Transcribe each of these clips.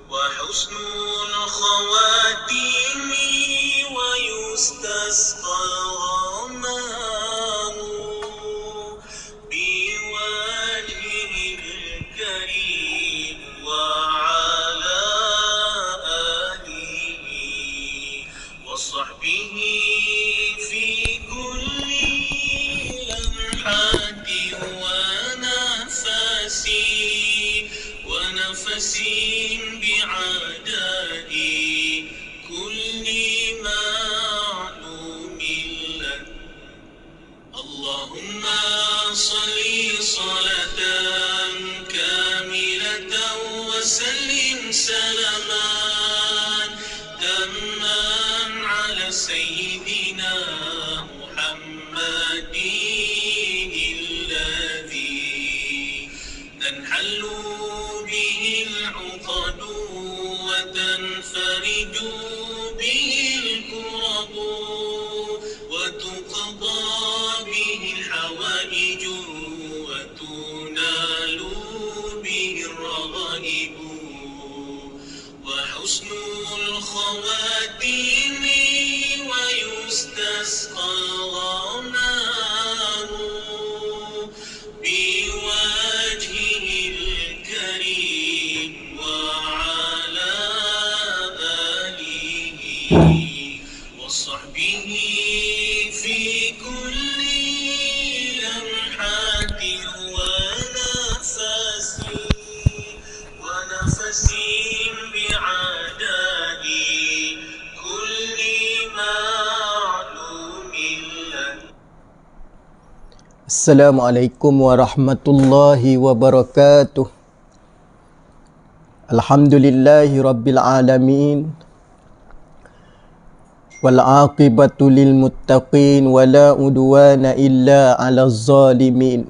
وحسن الخواتيم ويستسقى الغمام بوجهه الكريم وعلى آله وصحبه في كل لمحة ونفس بعدد كل معلوم لك. اللهم صل صلاة كاملة وسلم سلاما تاما على سيدنا محمد الذي تنحل به العقد وتنفرج به الكرب وتقضى به الحوائج وتنال به الرغائب وحسن الخواتيم ويستسقى الغمام بوجهه الكريم وعلى آله وصحبه في كل لمحة ونفس بعدد كل معلوم لك. Assalamualaikum warahmatullahi wabarakatuh. Alhamdulillahi rabbil alamin. Wal aqibatu lil muttaqin wala udwana illa 'alaz zalimin.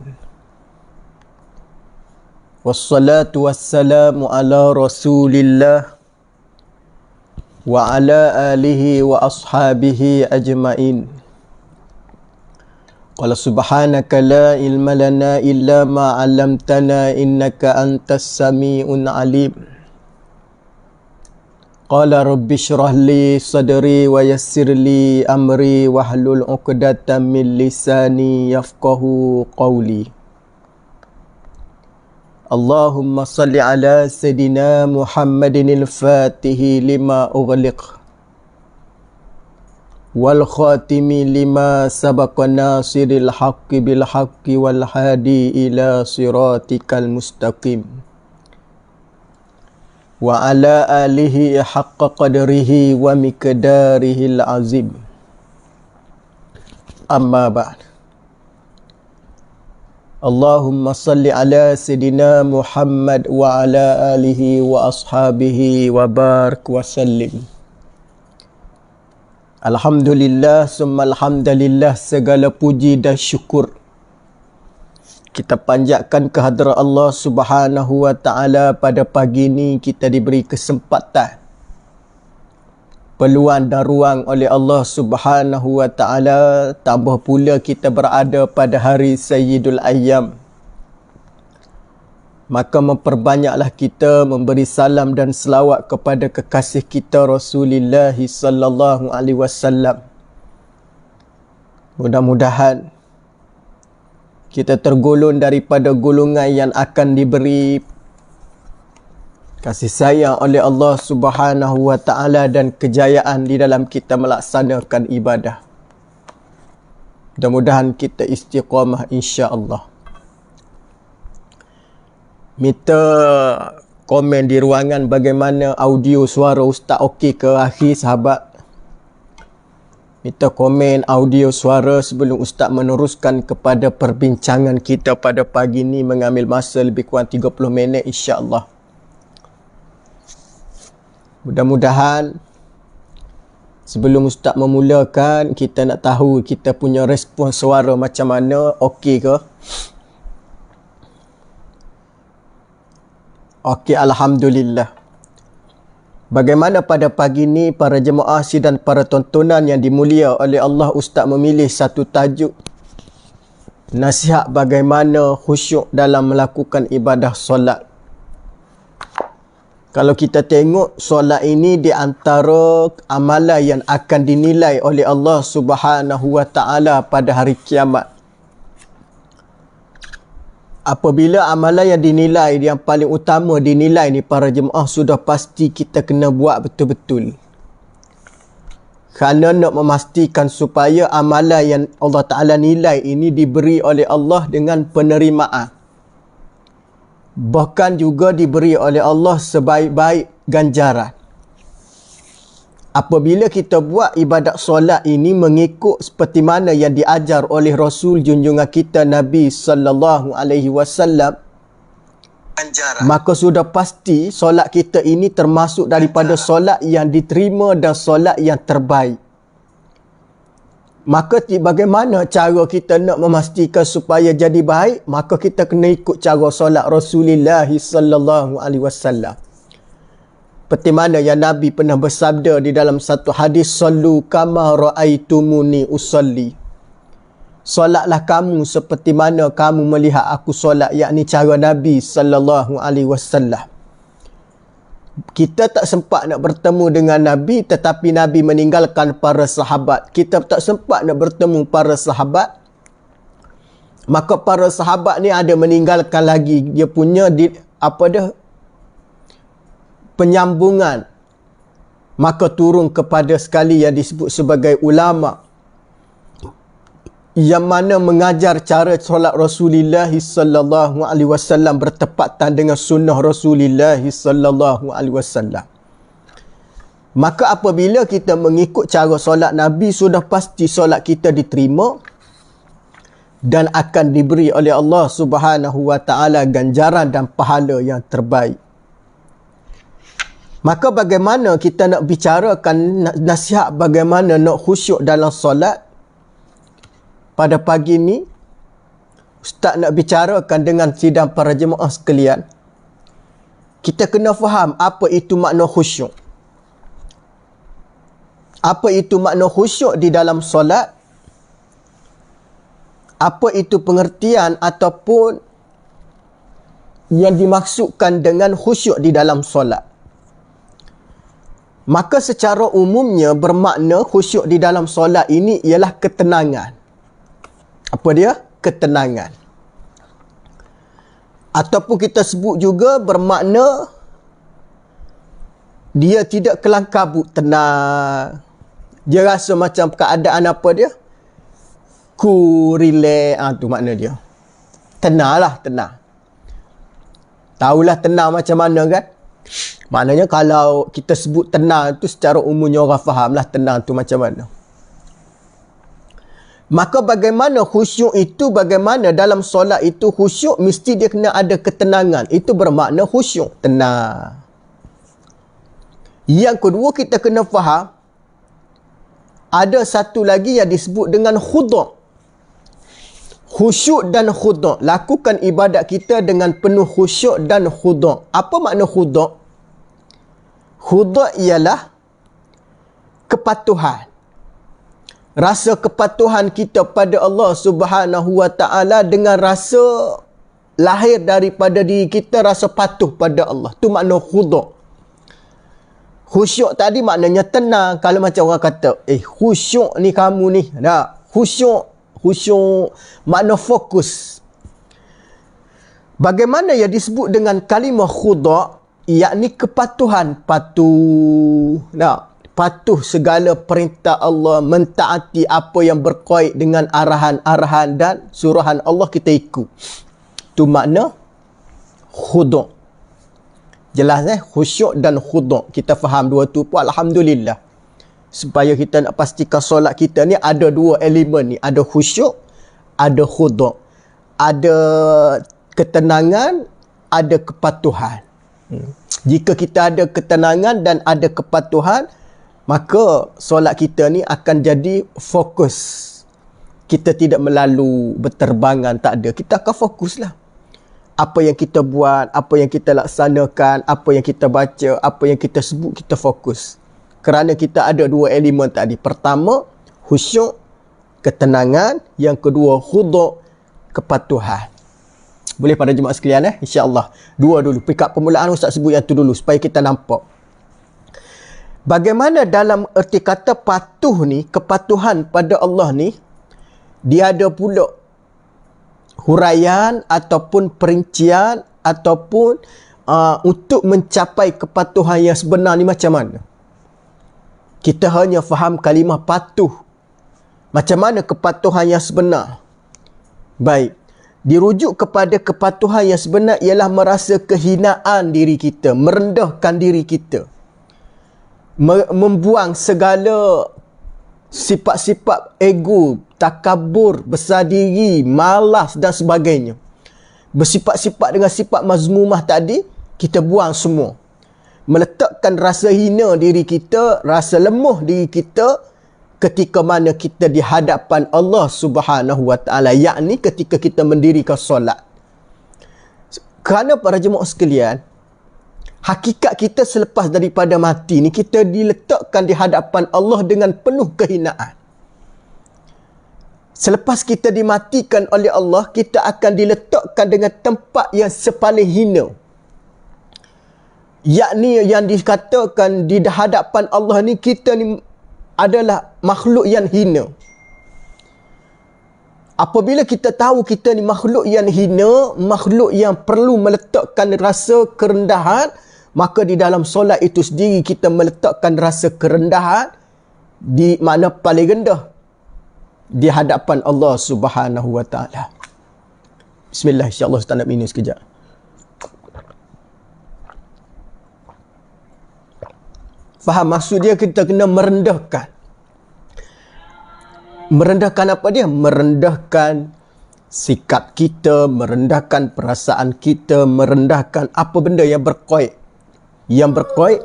Wassalatu wassalamu ala Rasulillah wa ala alihi wa ashabihi ajmain. Qala subhanaka la ilma lana illa ma 'allamtana innaka antas sami'un alim. Qala rabbi shrah li sadri wa yassir li amri wahlul 'uqdatam min lisani yafqahu qawli. Allahumma salli ala sayidina Muhammadin al-fatihi lima ughliq wal khatimi lima sabaqa nasiril haqqi bil haqqi wal hadi ila siratikal mustaqim wa ala alihi haqqa qadrihi wa miqdarihil azim. Amma ba'd. Allahumma salli ala Sayyidina Muhammad wa ala alihi wa ashabihi wa barik wa sallim. Alhamdulillah, summa alhamdulillah, segala puji dan syukur kita panjatkan kehadrat Allah Subhanahu wa taala. Pada pagi ini kita diberi kesempatan, peluang dan ruang oleh Allah Subhanahu wa taala, tambah pula kita berada pada hari Sayyidul Ayyam. Maka memperbanyaklah kita memberi salam dan selawat kepada kekasih kita Rasulullah sallallahu alaihi wasallam. Mudah-mudahan kita tergolong daripada golongan yang akan diberi kasih sayang oleh Allah Subhanahu wa taala dan kejayaan di dalam kita melaksanakan ibadah. Mudah-mudahan kita istiqamah insya-Allah. Minta komen di ruangan bagaimana audio suara ustaz okey ke akhir sahabat. Minta komen audio suara sebelum ustaz meneruskan kepada perbincangan kita pada pagi ini, mengambil masa lebih kurang 30 minit insya-Allah. Mudah-mudahan sebelum ustaz memulakan, kita nak tahu kita punya respon suara macam mana, okey ke? Okey, alhamdulillah. Bagaimana pada pagi ini para jemaah sidang, para tontonan yang dimulia oleh Allah, ustaz memilih satu tajuk, nasihat bagaimana khusyuk dalam melakukan ibadah solat. Kalau kita tengok, solat ini di antara amalan yang akan dinilai oleh Allah Subhanahu wa taala pada hari kiamat. Apabila amalan yang dinilai, yang paling utama dinilai ni para jemaah, sudah pasti kita kena buat betul-betul. Kerana nak memastikan supaya amalan yang Allah Ta'ala nilai ini diberi oleh Allah dengan penerimaan. Bahkan juga diberi oleh Allah sebaik-baik ganjaran. Apabila kita buat ibadat solat ini mengikut seperti mana yang diajar oleh Rasul junjungan kita Nabi sallallahu alaihi wasallam, maka sudah pasti solat kita ini termasuk daripada solat yang diterima dan solat yang terbaik. Maka bagaimana cara kita nak memastikan supaya jadi baik? Maka kita kena ikut cara solat Rasulullah sallallahu alaihi wasallam. Seperti mana yang Nabi pernah bersabda di dalam satu hadis, sallu kama raaitumuni usalli. Solatlah kamu seperti mana kamu melihat aku solat, yakni cara Nabi sallallahu alaihi wasallam. Kita tak sempat nak bertemu dengan Nabi, tetapi Nabi meninggalkan para sahabat. Kita tak sempat nak bertemu para sahabat, maka para sahabat ni ada meninggalkan lagi dia punya penyambungan. Maka turun kepada sekali yang disebut sebagai ulama, yang mana mengajar cara solat Rasulullah sallallahu alaihi wasallam bertepatan dengan sunnah Rasulullah sallallahu alaihi wasallam. Maka apabila kita mengikut cara solat Nabi, sudah pasti solat kita diterima dan akan diberi oleh Allah Subhanahu wa taala ganjaran dan pahala yang terbaik. Maka bagaimana kita nak bicarakan nasihat bagaimana nak khusyuk dalam solat? Pada pagi ini, ustaz nak bicarakan dengan sidang para jemaah sekalian. Kita kena faham apa itu makna khusyuk. Apa itu makna khusyuk di dalam solat? Apa itu pengertian ataupun yang dimaksudkan dengan khusyuk di dalam solat? Maka secara umumnya bermakna khusyuk di dalam solat ini ialah ketenangan. Apa dia? Ketenangan. Ataupun kita sebut juga bermakna dia tidak kelang kabut, tenang. Dia rasa macam keadaan apa dia? Cool, relax. Tu makna dia. Tenanglah, tenang. Tahulah tenang macam mana kan? Maknanya kalau kita sebut tenang tu secara umumnya orang fahamlah tenang tu macam mana. Maka bagaimana khusyuk itu, bagaimana dalam solat itu khusyuk, mesti dia kena ada ketenangan. Itu bermakna khusyuk, tenang. Yang kedua, kita kena faham, ada satu lagi yang disebut dengan khudu'. Khusyuk dan khudu'. Lakukan ibadat kita dengan penuh khusyuk dan khudu'. Apa makna khudu'? Khudu' ialah kepatuhan. Rasa kepatuhan kita pada Allah Subhanahu wa ta'ala dengan rasa lahir daripada diri kita, rasa patuh pada Allah. Itu makna khudu'. Khusyuk tadi maknanya tenang. Kalau macam orang kata, khusyuk ni kamu ni. Khusyuk makna fokus. Bagaimana yang disebut dengan kalimah khudu', yakni kepatuhan. Patuh segala perintah Allah, mentaati apa yang berkait dengan arahan-arahan dan suruhan Allah, kita ikut. Itu makna khudu'. Jelas khusyuk dan khudu'. Kita faham dua tu pun, alhamdulillah. Supaya kita nak pastikan solat kita ni ada dua elemen ni. Ada khusyuk, ada khudu'. Ada ketenangan, ada kepatuhan. Jika kita ada ketenangan dan ada kepatuhan, maka solat kita ni akan jadi fokus. Kita tidak melalu berterbangan, tak ada. Kita akan fokuslah. Apa yang kita buat, apa yang kita laksanakan, apa yang kita baca, apa yang kita sebut, kita fokus. Kerana kita ada dua elemen tadi. Pertama, khusyuk, ketenangan. Yang kedua, khudu', kepatuhan. Boleh pada jemaah sekalian insya-Allah. Dua dulu. Pick up permulaan Ustaz sebut yang tu dulu supaya kita nampak. Bagaimana dalam erti kata patuh ni, kepatuhan pada Allah ni, dia ada pula huraian ataupun perincian ataupun untuk mencapai kepatuhan yang sebenar ni macam mana. Kita hanya faham kalimah patuh. Macam mana kepatuhan yang sebenar? Baik. Dirujuk kepada kepatuhan yang sebenar ialah merasa kehinaan diri kita, merendahkan diri kita. Membuang segala sifat-sifat ego, takabur, besar diri, malas dan sebagainya. Bersifat-sifat dengan sifat mazmumah tadi, kita buang semua. Meletakkan rasa hina diri kita, rasa lemah diri kita ketika mana kita di hadapan Allah Subhanahu wa ta'ala, yakni ketika kita mendirikan solat. Kerana para jemaah sekalian, hakikat kita selepas daripada mati ni, kita diletakkan di hadapan Allah dengan penuh kehinaan. Selepas kita dimatikan oleh Allah, kita akan diletakkan dengan tempat yang sepaling hina. Yakni yang dikatakan di hadapan Allah ni, kita ni adalah makhluk yang hina. Apabila kita tahu kita ni makhluk yang hina, makhluk yang perlu meletakkan rasa kerendahan, maka di dalam solat itu sendiri kita meletakkan rasa kerendahan di mana paling rendah di hadapan Allah Subhanahu wa ta'ala. Bismillah, insya-Allah Ustaz nak minum sekejap. Faham maksud dia? Kita kena merendahkan. Merendahkan apa dia? Merendahkan sikap kita, merendahkan perasaan kita, merendahkan apa benda yang berkait. Yang berkait,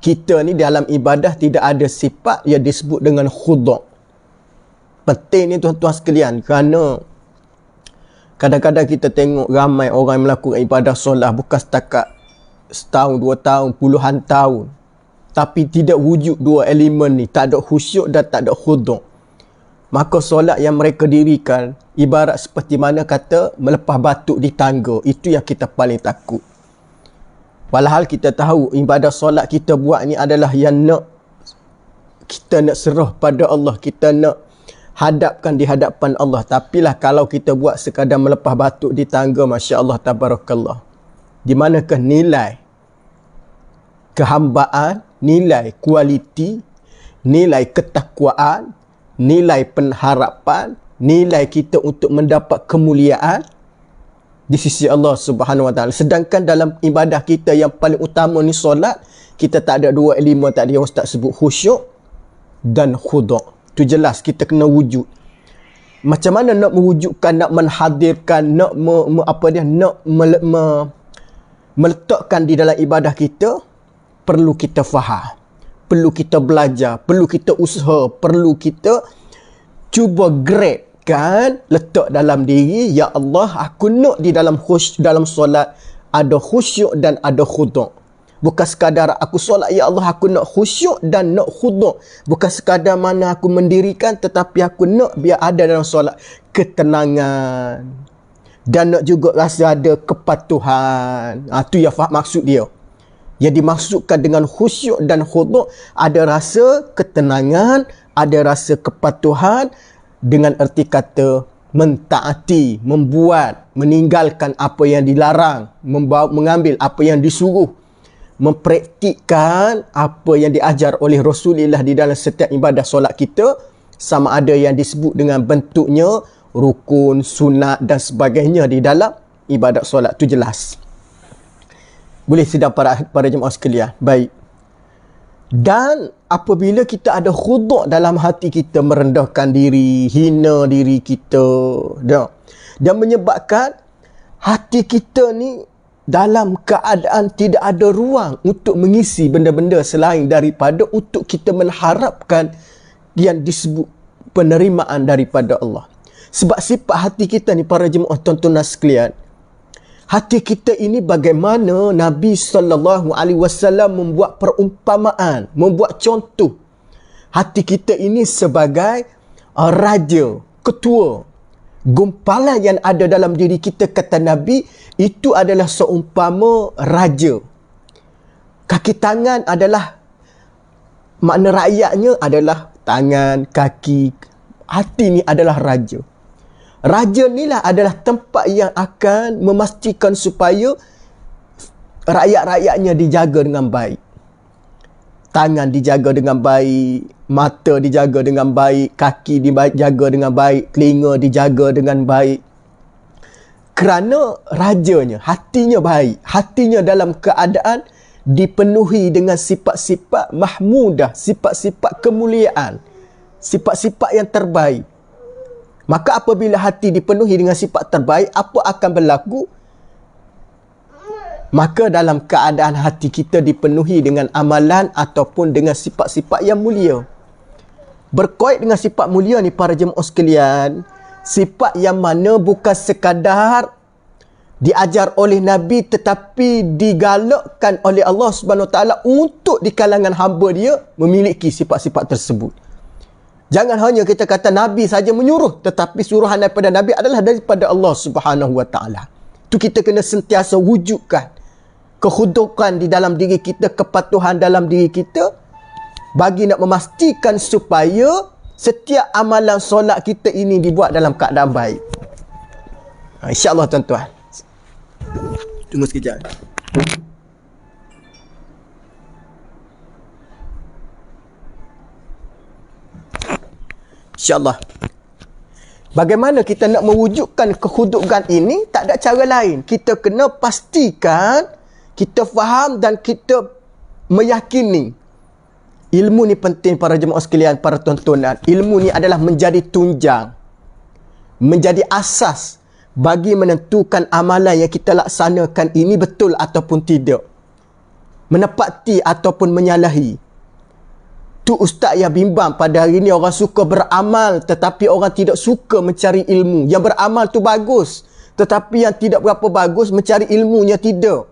kita ni dalam ibadah tidak ada sifat yang disebut dengan khudu'. Penting ni tuan-tuan sekalian, kerana kadang-kadang kita tengok ramai orang yang melakukan ibadah solat bukan setakat setahun, 2 tahun, puluhan tahun. Tapi tidak wujud dua elemen ni, tak ada khusyuk dan tak ada khudu'. Maka solat yang mereka dirikan ibarat seperti mana kata melepas batuk di tangga. Itu yang kita paling takut. Walhal kita tahu ibadah solat kita buat ni adalah yang kita nak serah pada Allah, kita nak hadapkan di hadapan Allah. Tapilah kalau kita buat sekadar melepas batuk di tangga, masya-Allah tabarakallah, di manakah nilai kehambaan, nilai kualiti, nilai ketakwaan, nilai pengharapan, nilai kita untuk mendapat kemuliaan di sisi Allah Subhanahu wa ta'ala. Sedangkan dalam ibadah kita yang paling utama ni solat, kita tak ada dua elemen tadi yang Ustaz sebut, khusyuk dan khudu'. Itu jelas kita kena wujud. Macam mana nak mewujudkan, nak menhadirkan, nak meletakkan di dalam ibadah kita? Perlu kita faham, perlu kita belajar, perlu kita usaha, perlu kita cuba grab kan, letak dalam diri, ya Allah, aku nak di dalam solat ada khusyuk dan ada khuduk. Bukan sekadar aku solat, ya Allah, aku nak khusyuk dan nak khuduk. Bukan sekadar mana aku mendirikan, tetapi aku nak biar ada dalam solat ketenangan. Dan nak juga rasa ada kepatuhan. Itu yang maksud dia. Yang dimaksudkan dengan khusyuk dan khuduk, ada rasa ketenangan, ada rasa kepatuhan, dengan erti kata mentaati, membuat, meninggalkan apa yang dilarang, mengambil apa yang disuruh, mempraktikkan apa yang diajar oleh Rasulullah di dalam setiap ibadah solat kita, sama ada yang disebut dengan bentuknya rukun, sunat dan sebagainya di dalam ibadat solat. Tu jelas. Boleh sidang para jemaah sekalian. Baik. Dan apabila kita ada khuduk dalam hati kita, merendahkan diri, hina diri kita, dan menyebabkan hati kita ni dalam keadaan tidak ada ruang untuk mengisi benda-benda selain daripada untuk kita mengharapkan yang disebut penerimaan daripada Allah. Sebab sifat hati kita ni para jemaah tuan-tuan sekalian, hati kita ini bagaimana Nabi SAW membuat perumpamaan, membuat contoh. Hati kita ini sebagai raja, ketua. Gumpalan yang ada dalam diri kita, kata Nabi, itu adalah seumpama raja. Kaki tangan adalah, makna rakyatnya adalah tangan, kaki. Hati ni adalah raja. Raja ni lah adalah tempat yang akan memastikan supaya rakyat-rakyatnya dijaga dengan baik. Tangan dijaga dengan baik, mata dijaga dengan baik, kaki dijaga dengan baik, telinga dijaga dengan baik. Kerana rajanya, hatinya baik. Hatinya dalam keadaan dipenuhi dengan sifat-sifat mahmudah, sifat-sifat kemuliaan, sifat-sifat yang terbaik. Maka apabila hati dipenuhi dengan sifat terbaik, apa akan berlaku? Maka dalam keadaan hati kita dipenuhi dengan amalan ataupun dengan sifat-sifat yang mulia. Berkait dengan sifat mulia ni para jemaah sekalian, sifat yang mana bukan sekadar diajar oleh Nabi tetapi digalakkan oleh Allah Subhanahu Wa Taala untuk di kalangan hamba dia memiliki sifat-sifat tersebut. Jangan hanya kita kata Nabi saja menyuruh, tetapi suruhan daripada Nabi adalah daripada Allah Subhanahu Wa Taala. Itu kita kena sentiasa wujudkan kekhudukan di dalam diri kita, kepatuhan dalam diri kita, bagi nak memastikan supaya setiap amalan solat kita ini dibuat dalam keadaan baik. InsyaAllah tuan-tuan. Tunggu sekejap. InsyaAllah. Bagaimana kita nak mewujudkan kekhudukan ini? Tak ada cara lain. Kita kena pastikan, kita faham dan kita meyakini. Ilmu ni penting para jemaah sekalian, para tuan-tuan. Ilmu ni adalah menjadi tunjang, menjadi asas bagi menentukan amalan yang kita laksanakan ini betul ataupun tidak, menepati ataupun menyalahi. Tu ustaz yang bimbang pada hari ni, orang suka beramal tetapi orang tidak suka mencari ilmu. Yang beramal tu bagus, tetapi yang tidak berapa bagus mencari ilmunya tidak.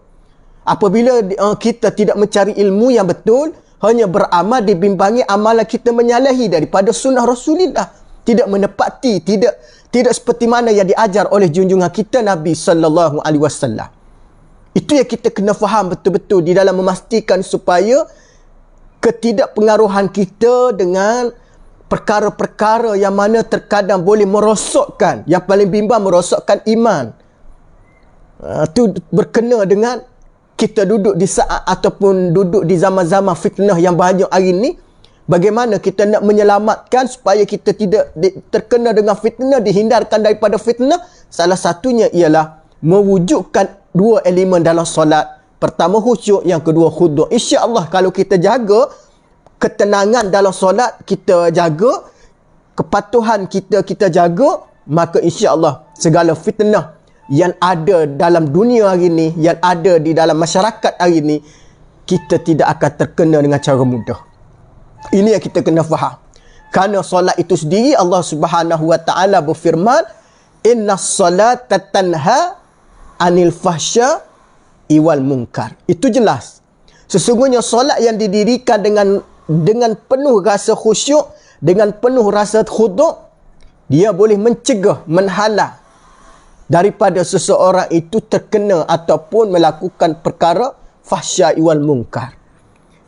Apabila kita tidak mencari ilmu yang betul, hanya beramal, dibimbangi amalan kita menyalahi daripada sunnah Rasulullah, tidak menepati, tidak seperti mana yang diajar oleh junjungan kita Nabi sallallahu alaihi wasallam. Itu yang kita kena faham betul-betul di dalam memastikan supaya ketidakpengaruhan kita dengan perkara-perkara yang mana terkadang boleh merosakkan, yang paling bimbang merosakkan iman. Itu berkena dengan kita duduk di saat ataupun duduk di zaman-zaman fitnah yang banyak hari ini. Bagaimana kita nak menyelamatkan supaya kita tidak terkena dengan fitnah, dihindarkan daripada fitnah? Salah satunya ialah mewujudkan dua elemen dalam solat. Pertama khusyuk, yang kedua khuduk. InsyaAllah kalau kita jaga ketenangan dalam solat, kita jaga kepatuhan kita jaga, maka insya-Allah segala fitnah yang ada dalam dunia hari ni, yang ada di dalam masyarakat hari ni, kita tidak akan terkena dengan cara mudah. Ini yang kita kena faham. Kerana solat itu sendiri Allah Subhanahu wa taala berfirman, innas salata tanha anil fahsya iwal munkar. Itu jelas. Sesungguhnya solat yang didirikan dengan penuh rasa khusyuk, dengan penuh rasa khuduk, dia boleh mencegah, menghalang daripada seseorang itu terkena ataupun melakukan perkara fahsya iwal munkar.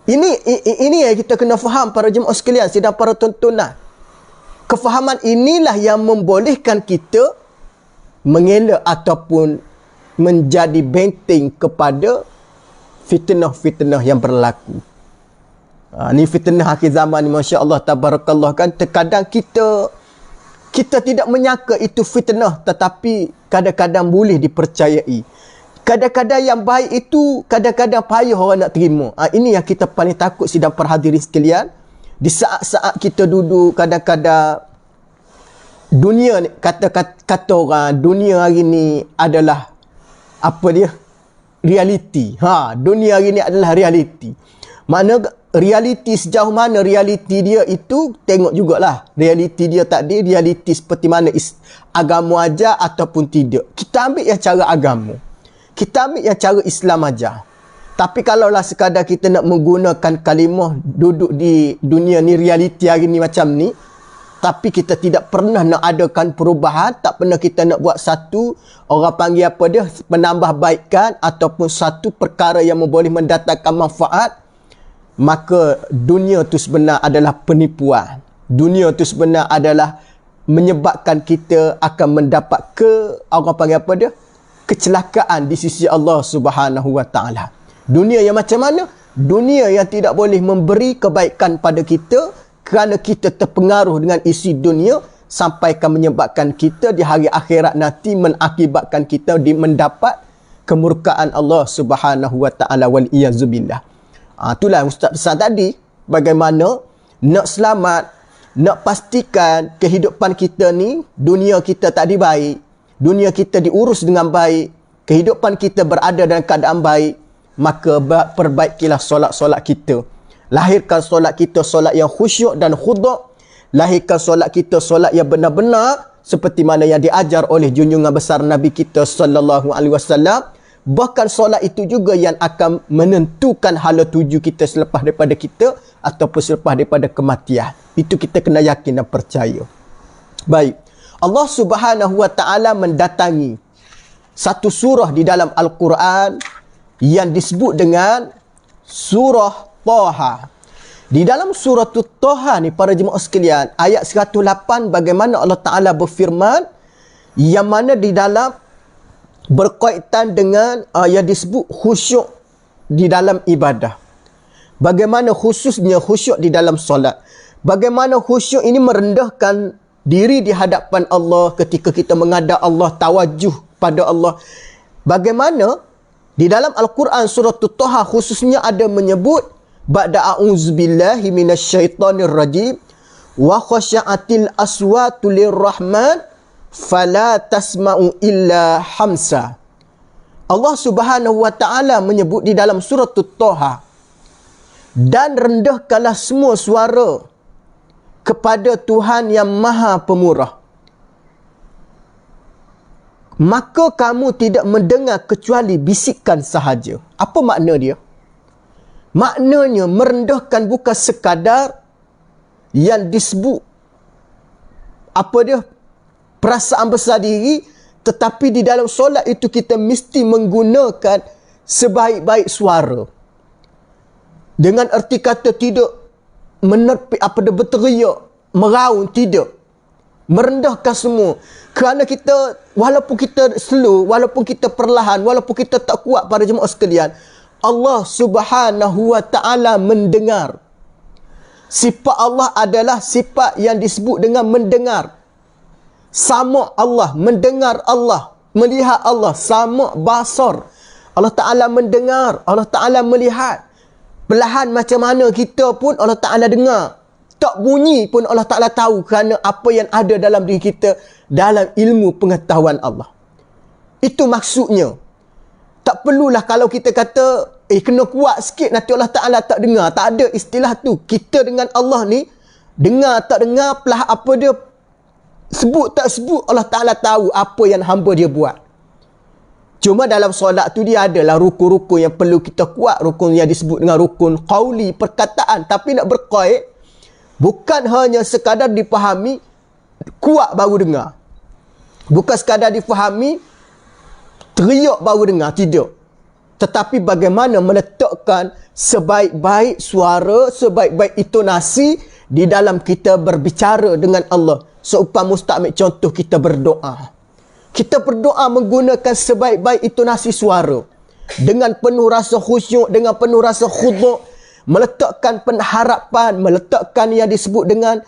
Ini yang kita kena faham para jemaah sekalian, sidang para tontonan. Kefahaman inilah yang membolehkan kita mengelak ataupun menjadi benteng kepada fitnah-fitnah yang berlaku. Ni fitnah akhir zaman ni, masya-Allah tabarakallah kan. Terkadang kita tidak menyangka itu fitnah, tetapi kadang-kadang boleh dipercayai. Kadang-kadang yang baik itu kadang-kadang payah orang nak terima. Ini yang kita paling takut sidang perhadirin sekalian. Di saat-saat kita duduk, kadang-kadang dunia ni, kata orang, dunia hari ni adalah apa dia? Realiti. Dunia hari ni adalah realiti. Mana realiti, sejauh mana realiti dia itu, tengok jugalah. Realiti dia tadi, realiti seperti mana agama ajar ataupun tidak. Kita ambil yang cara agama. Kita ambil yang cara Islam aja. Tapi kalaulah sekadar kita nak menggunakan kalimah duduk di dunia ni, realiti hari ni macam ni, tapi kita tidak pernah nak adakan perubahan, tak pernah kita nak buat satu, orang panggil apa dia, penambahbaikan ataupun satu perkara yang boleh mendatangkan manfaat, maka dunia tu sebenar adalah penipuan. Dunia tu sebenar adalah menyebabkan kita akan mendapat orang panggil apa dia, kecelakaan di sisi Allah Subhanahu wa taala. Dunia yang macam mana? Dunia yang tidak boleh memberi kebaikan pada kita kerana kita terpengaruh dengan isi dunia sampai akan menyebabkan kita di hari akhirat nanti mengakibatkan kita mendapat kemurkaan Allah Subhanahu wa taala wal iyazubillah. Itulah Ustaz pesan tadi, bagaimana nak selamat, nak pastikan kehidupan kita ni, dunia kita tak baik, dunia kita diurus dengan baik, kehidupan kita berada dalam keadaan baik, maka perbaikilah solat-solat kita. Lahirkan solat kita solat yang khusyuk dan khuduk. Lahirkan solat kita solat yang benar-benar seperti mana yang diajar oleh junjungan besar Nabi kita sallallahu alaihi wasallam. Bahkan solat itu juga yang akan menentukan hala tuju kita selepas daripada kita ataupun selepas daripada kematian. Itu kita kena yakin dan percaya. Baik. Allah Subhanahu wa taala mendatangi satu surah di dalam Al-Quran yang disebut dengan surah Taha. Di dalam surah Taha ni para jemaah sekalian, ayat 108, bagaimana Allah Taala berfirman yang mana di dalam berkaitan dengan yang disebut khusyuk di dalam ibadah. Bagaimana khususnya khusyuk di dalam solat. Bagaimana khusyuk ini merendahkan diri di hadapan Allah ketika kita menghadap Allah, tawajuh pada Allah. Bagaimana di dalam Al-Quran surah Taha khususnya ada menyebut ba'da a'udzubillahi minasyaitonir rajim wa khasya'atil aswatu lirrahman fala tasma'u illa hamsa. Allah Subhanahu wa taala menyebut di dalam surah Taha, dan rendahkanlah semua suara kepada Tuhan yang Maha Pemurah, maka kamu tidak mendengar kecuali bisikan sahaja. Apa makna dia? Maknanya merendahkan bukan sekadar yang disebut apa dia, perasaan besar diri, tetapi di dalam solat itu kita mesti menggunakan sebaik-baik suara. Dengan erti kata tidak menerpi apa dia, berteriak, meraung, tidak. Merendahkan semua. Kerana kita, walaupun kita slow, walaupun kita perlahan, walaupun kita tak kuat para jemaah sekalian, Allah Subhanahu wa taala mendengar. Sifat Allah adalah sifat yang disebut dengan mendengar. Sama' Allah, mendengar Allah, melihat Allah, sama' basar. Allah Ta'ala mendengar, Allah Ta'ala melihat. Perlahan macam mana kita pun Allah Ta'ala dengar. tak bunyi pun Allah Ta'ala tahu, kerana apa yang ada dalam diri kita dalam ilmu pengetahuan Allah. Itu maksudnya. Tak perlulah kalau kita kata kena kuat sikit nanti Allah Ta'ala tak dengar. Tak ada istilah tu. Kita dengan Allah ni, dengar tak dengar, pelah apa dia, sebut tak sebut, Allah Ta'ala tahu apa yang hamba dia buat. Cuma dalam solat tu dia adalah rukun-rukun yang perlu kita kuat. Rukun yang disebut dengan rukun qauli, perkataan. Tapi nak berqaid, bukan hanya sekadar dipahami, kuat baru dengar. Bukan sekadar difahami, teriak baru dengar. Tidak. Tetapi bagaimana meletakkan sebaik-baik suara, sebaik-baik intonasi di dalam kita berbicara dengan Allah. Seumpama Ustaz ambil contoh kita berdoa. Kita berdoa menggunakan sebaik-baik intonasi suara. Dengan penuh rasa khusyuk, dengan penuh rasa khudu', meletakkan pengharapan, meletakkan yang disebut dengan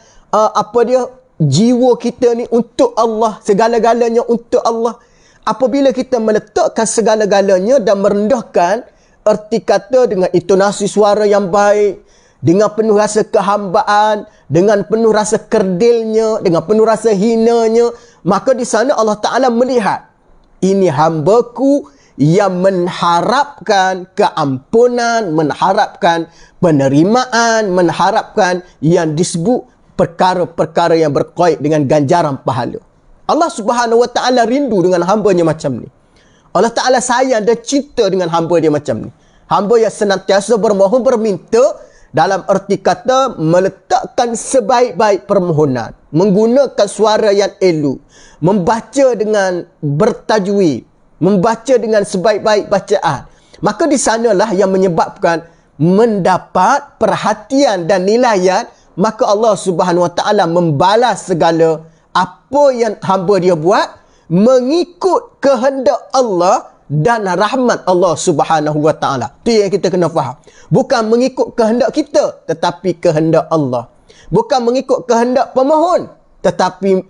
jiwa kita ni untuk Allah, segala-galanya untuk Allah. Apabila kita meletakkan segala-galanya dan merendahkan, erti kata dengan intonasi suara yang baik, dengan penuh rasa kehambaan, dengan penuh rasa kerdilnya, dengan penuh rasa hinanya, maka di sana Allah Ta'ala melihat, ini hambaku yang mengharapkan keampunan, mengharapkan penerimaan, mengharapkan yang disebut perkara-perkara yang berkait dengan ganjaran pahala. Allah Subhanahu Wa Ta'ala rindu dengan hambanya macam ni. Allah Ta'ala sayang dan cinta dengan hamba dia macam ni. Hamba yang senantiasa bermohon, berminta, dalam erti kata meletakkan sebaik-baik permohonan, menggunakan suara yang elok, membaca dengan bertajwid, membaca dengan sebaik-baik bacaan. Maka di sanalah yang menyebabkan mendapat perhatian dan nilaian, maka Allah Subhanahu Wa Ta'ala membalas segala apa yang hamba dia buat mengikut kehendak Allah dan rahmat Allah Subhanahu Wa Ta'ala. Itu yang kita kena faham. Bukan mengikut kehendak kita, tetapi kehendak Allah. Bukan mengikut kehendak pemohon, tetapi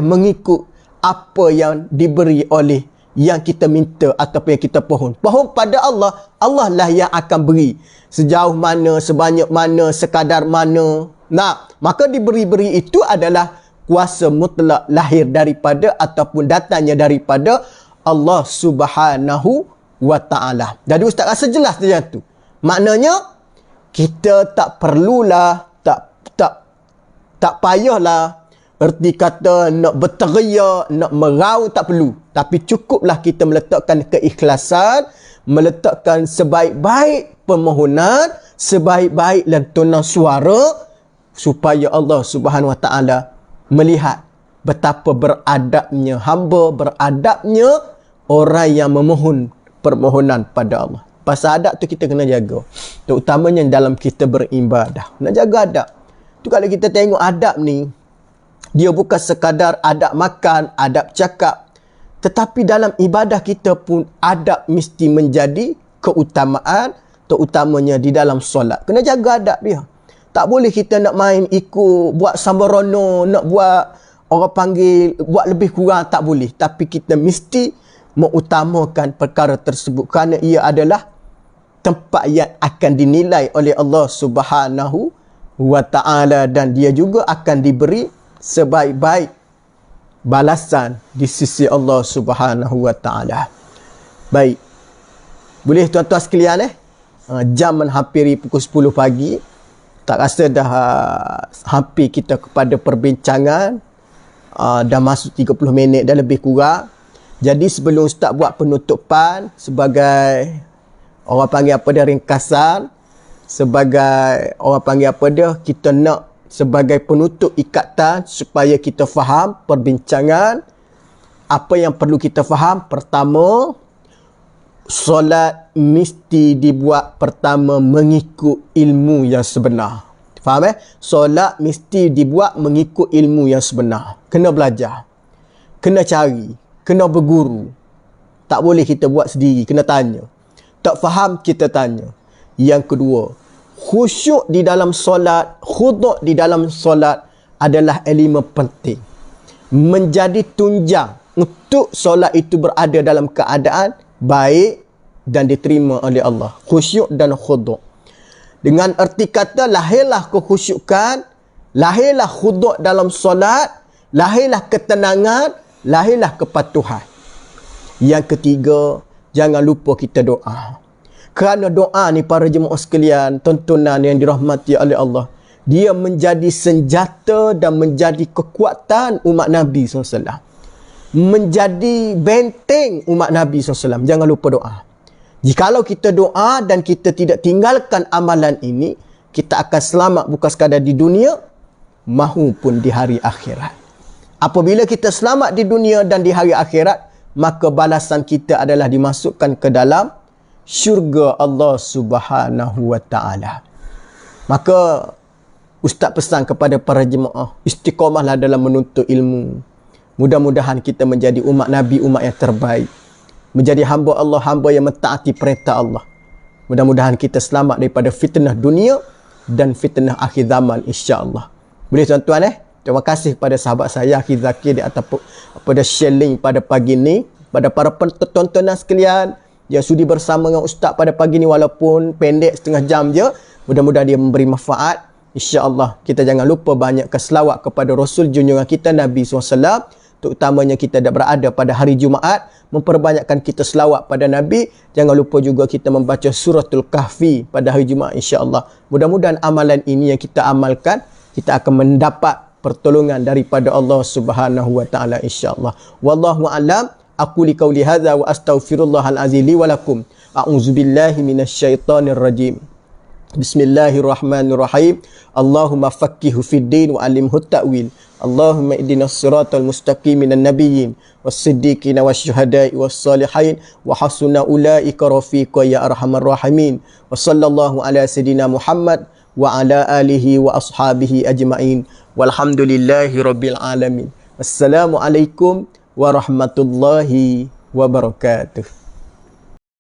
mengikut apa yang diberi oleh yang kita minta ataupun yang kita pohon. Pohon pada Allah, Allah lah yang akan beri. Sejauh mana, sebanyak mana, sekadar mana. Nah, maka diberi-beri itu adalah kuasa mutlak lahir daripada ataupun datangnya daripada Allah Subhanahu Wa Ta'ala. Jadi Ustaz rasa jelas dia tu. Maknanya kita tak perlulah, tak payahlah erti kata nak berteriak, nak merau, tak perlu. Tapi cukuplah kita meletakkan keikhlasan, meletakkan sebaik-baik permohonan, sebaik-baik lantunan suara, supaya Allah Subhanahu Wa Ta'ala melihat betapa beradabnya hamba, beradabnya orang yang memohon permohonan pada Allah. Pasal adab tu kita kena jaga. Terutamanya dalam kita beribadah. Nak jaga adab. Tu kalau kita tengok adab ni, dia bukan sekadar adab makan, adab cakap. Tetapi dalam ibadah kita pun adab mesti menjadi keutamaan, terutamanya di dalam solat. Kena jaga adab dia. Tak boleh kita nak main ikut, buat sambarono, nak buat orang panggil, buat lebih kurang, tak boleh. Tapi kita mesti mengutamakan perkara tersebut kerana ia adalah tempat yang akan dinilai oleh Allah Subhanahu Wa Ta'ala dan dia juga akan diberi sebaik-baik balasan di sisi Allah Subhanahu Wa Ta'ala. Baik. Boleh tuan-tuan sekalian jam menghampiri pukul 10 pagi. Tak rasa dah hampir kita kepada perbincangan. Dah masuk 30 minit dah lebih kurang. Jadi sebelum Ustaz buat penutupan sebagai orang panggil apa dia, ringkasan, sebagai orang panggil apa dia, kita nak sebagai penutup ikatan supaya kita faham perbincangan. Apa yang perlu kita faham? Pertama, solat mesti dibuat pertama mengikut ilmu yang sebenar. Faham Solat mesti dibuat mengikut ilmu yang sebenar. Kena belajar. Kena cari. Kena berguru. Tak boleh kita buat sendiri. Kena tanya. Tak faham, kita tanya. Yang kedua, khusyuk di dalam solat, khudu' di dalam solat adalah elemen penting. Menjadi tunjang untuk solat itu berada dalam keadaan baik dan diterima oleh Allah. Khusyuk dan khudu'. Dengan erti kata, lahirlah kekhusyukan, lahirlah khuduk dalam solat, lahirlah ketenangan, lahirlah kepatuhan. Yang ketiga, jangan lupa kita doa. Kerana doa ni para jemaah sekalian, tontonan yang dirahmati oleh Allah, dia menjadi senjata dan menjadi kekuatan umat Nabi SAW. Menjadi benteng umat Nabi SAW. Jangan lupa doa. Jikalau kita doa dan kita tidak tinggalkan amalan ini, kita akan selamat bukan sekadar di dunia, mahupun di hari akhirat. Apabila kita selamat di dunia dan di hari akhirat, maka balasan kita adalah dimasukkan ke dalam syurga Allah Subhanahu wa taala. Maka Ustaz pesan kepada para jemaah, istiqamahlah dalam menuntut ilmu. Mudah-mudahan kita menjadi umat Nabi, umat yang terbaik. Menjadi hamba Allah, hamba yang mentaati perintah Allah. Mudah-mudahan kita selamat daripada fitnah dunia dan fitnah akhir zaman, insya-Allah. Boleh tuan-tuan Terima kasih kepada sahabat saya Akhi Zakir di atas pada share link pada pagi ni. Pada para penonton sekalian yang sudi bersama dengan Ustaz pada pagi ni, walaupun pendek setengah jam je, mudah-mudahan dia memberi manfaat. InsyaAllah kita jangan lupa banyak keselawat kepada Rasul junjungan kita Nabi SAW. Terutamanya kita dah berada pada hari Jumaat, memperbanyakkan kita selawat pada Nabi. Jangan lupa juga kita membaca suratul Kahfi pada hari Jumaat, insyaAllah. Mudah-mudahan amalan ini yang kita amalkan, kita akan mendapat pertolongan daripada Allah Subhanahu wa taala, insyaAllah. Wallahu a'lam. Aku li qauli hadza wa astaghfirullahal azim li wa lakum. A'udzubillahi minasyaitonir rajim. Bismillahirrahmanirrahim. Allahumma faqqihhu fid din wa 'allimhu ta'wil. Allahumma ihdinas siratal mustaqim minan nabiyyin was-siddiqin wasyuhada'i was-salihin wa hasuna ulaika rafiqa ya arhamar rahimin. Wa sallallahu ala sayidina Muhammad wa ala alihi wa ashabihi ajma'in. Walhamdulillahi rabbil alamin. Wassalamualaikum warahmatullahi wabarakatuh.